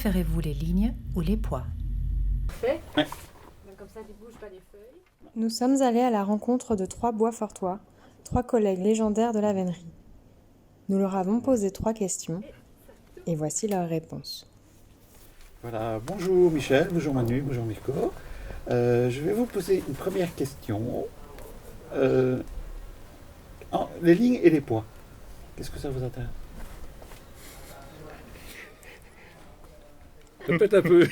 Préférez-vous les lignes ou les poids? Ouais. Comme ça, tu ne bouges pas les feuilles. Nous sommes allés à la rencontre de 3 boisfortois, 3 collègues légendaires de la vénerie. Nous leur avons posé 3 questions, et voici leurs réponses. Voilà, bonjour Michel, bonjour Manu, bonjour Mirko. Je vais vous poser une première question. Les lignes et les poids, qu'est-ce que ça vous intéresse? Répète un peu.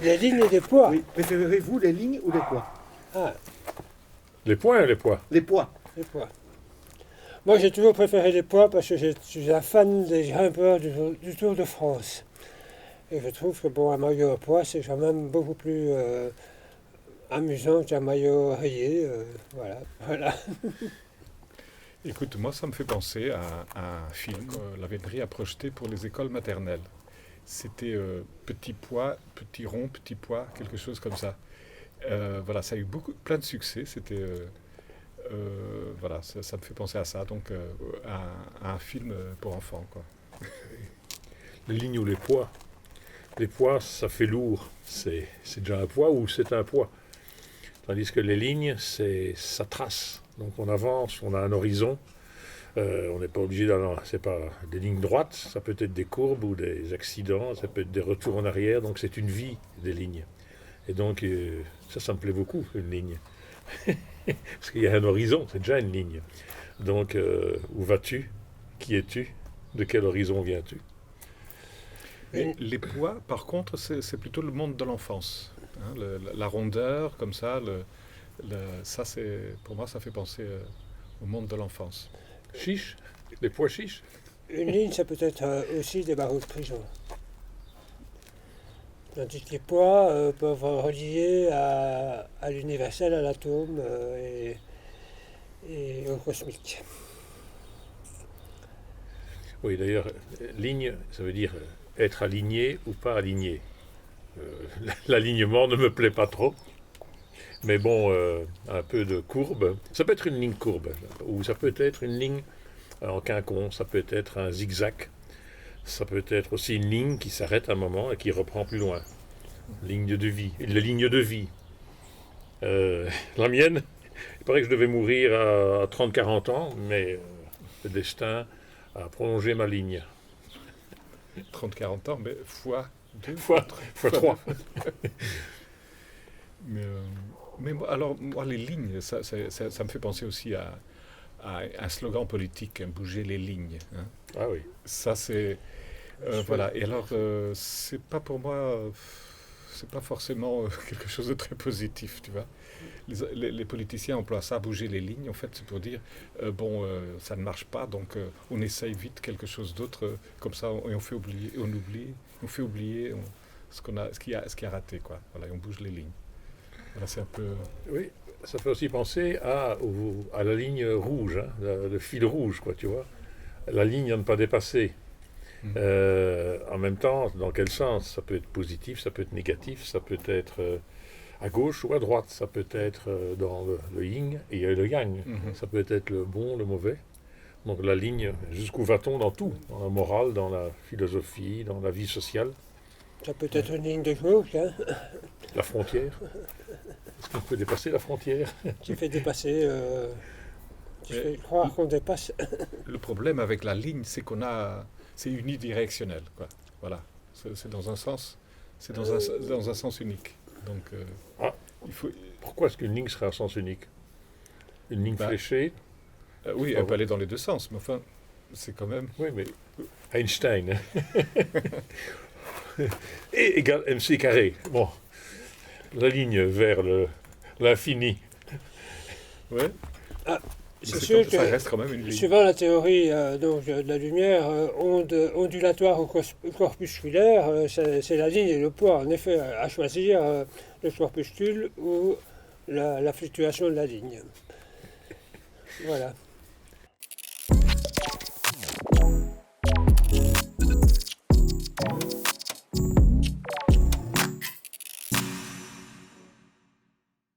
Les lignes et les poids. Oui, préférez-vous les lignes ou les poids? Les points, les poids. Les poids. Les poids. Moi, j'ai toujours préféré les poids parce que je suis un fan des grimpeurs du Tour de France. Et je trouve que un maillot à poids, c'est quand même beaucoup plus amusant qu'un maillot rayé. Voilà. Écoute, moi, ça me fait penser à un film que la vénerie a projeté pour les écoles maternelles. C'était Petit Pois, Petit Rond, Petit Pois, quelque chose comme ça. Voilà, ça a eu plein de succès. C'était, voilà, ça me fait penser à ça, donc à un film pour enfants, quoi. Les lignes ou les poids. Les poids, ça fait lourd. C'est déjà un poids ou c'est un poids. Tandis que les lignes, ça trace. Donc on avance, on a un horizon. On n'est pas obligé d'aller, c'est pas des lignes droites, ça peut être des courbes ou des accidents, ça peut être des retours en arrière, donc c'est une vie des lignes. Et donc ça me plaît beaucoup, une ligne. Parce qu'il y a un horizon, c'est déjà une ligne. Donc où vas-tu? Qui es-tu? De quel horizon viens-tu? Et les poids, par contre, c'est plutôt le monde de l'enfance. Hein, la rondeur, comme ça, ça pour moi, ça fait penser au monde de l'enfance. Chiche? Les pois chiches? Une ligne, ça peut être aussi des barreaux de prison. Tandis que les poids peuvent relier à l'universel, à l'atome et au cosmique. Oui, d'ailleurs, ligne, ça veut dire être aligné ou pas aligné. L'alignement ne me plaît pas trop. Mais bon, un peu de courbe. Ça peut être une ligne courbe, ou ça peut être une ligne en quinconce, ça peut être un zigzag. Ça peut être aussi une ligne qui s'arrête un moment et qui reprend plus loin. Ligne de vie. La ligne de vie. La mienne, il paraît que je devais mourir à 30-40 ans, mais le destin a prolongé ma ligne. 30-40 ans, mais fois 2. Fois 3. Mais alors, moi, les lignes, ça me fait penser aussi à un slogan politique, hein, bouger les lignes. Hein. Ah oui. Ça, c'est... voilà. Et alors, c'est pas pour moi... c'est pas forcément quelque chose de très positif, tu vois. Les politiciens emploient ça, bouger les lignes, en fait, c'est pour dire, ça ne marche pas, donc on essaye vite quelque chose d'autre, comme ça, et on fait oublier, ce qui a raté, quoi. Voilà, et on bouge les lignes. Voilà, c'est un peu... Oui, ça fait aussi penser à la ligne rouge, hein, le fil rouge, quoi, tu vois. La ligne à ne pas dépasser. En même temps, dans quel sens? Ça peut être positif, ça peut être négatif, ça peut être à gauche ou à droite, ça peut être dans le yin et le yang. Ça peut être le bon, le mauvais. Donc la ligne, jusqu'où va-t-on dans tout? Dans la morale, dans la philosophie, dans la vie sociale. Ça peut être une ligne de gauche, hein. La frontière. Est-ce qu'on peut dépasser la frontière? Qui fait dépasser... qui fait croire qu'on dépasse. Le problème avec la ligne, c'est unidirectionnel, quoi. Voilà. C'est dans un sens... C'est dans un sens unique. Donc, il faut... Pourquoi est-ce qu'une ligne serait à sens unique? Une ligne fléchée? Oui, elle peut aller dans les deux sens, mais enfin, c'est quand même... Oui, mais Einstein. E égale mc carré. Bon, la ligne vers l'infini. Ouais. C'est sûr que ça reste quand même une ligne. Suivant la théorie de la lumière, onde ondulatoire ou corpusculaire, c'est la ligne et le poids. En effet, à choisir le corpuscule ou la fluctuation de la ligne. Voilà.